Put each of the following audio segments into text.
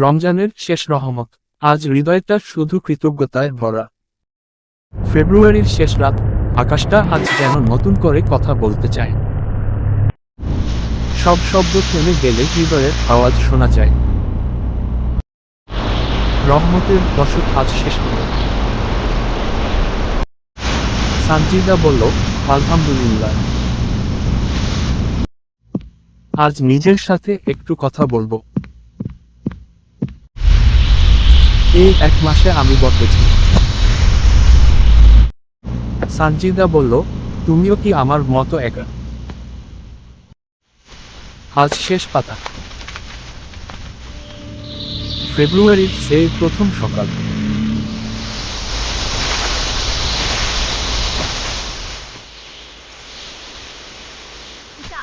রমজানের শেষ রহমত। আজ হৃদয়টা শুধু কৃতজ্ঞতায় ভরা। ফেব্রুয়ারির শেষ রাত, আকাশটা আজ যেন নতুন করে কথা বলতে চায়। সব শব্দ থেমে গেলে হৃদয়ের আওয়াজ শোনা যায়। রহমতের দশক আজ শেষ হলো। সানজিদা বলল, আলহামদুলিল্লাহ। আজ নিজের সাথে একটু কথা বলবো। এই 1 মাসে আমি বদলেছি। সানজিদা বলল, তুমিও কি আমার মতো একা? আজ শেষ পাতা। ফেব্রুয়ারির সেই প্রথম সকাল।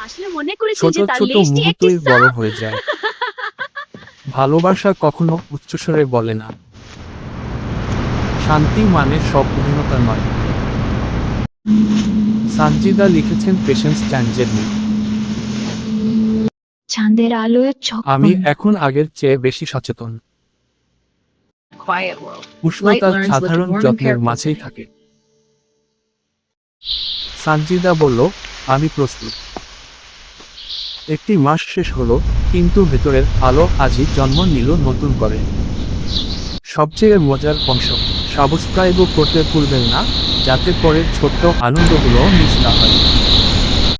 আসলে মনে করেছি ছোট যে তার ছোট লিস্টে একটি মুহূর্তই বড় হয়ে যায়। ভালোবাসা কখনো উচ্চস্বরে বলে না। শান্তি মানে সব অভিনেতা নয়। সানজিদা লিখেছেন পেশেন্স চ্যানজেরনি। চাঁদের আলোয় চোখ আমি বন্ধ। এখন আগের চেয়ে বেশি সচেতন। Quiet world. উষ্ণতা Light learns with সাধারণ warm and যত্নের careful মাঝেই today. থাকে। সানজিদা বলল, আমি প্রস্তুত। একটি মাস শেষ হলো, কিন্তু ভেতরের আলো আজই জন্ম নিল নতুন করে। সবচেয়ে মজার অংশ, সাবস্ক্রাইবও করতে ভুলবেন না, যাতে পরের ছোট্ট আনন্দগুলো মিস না হয়।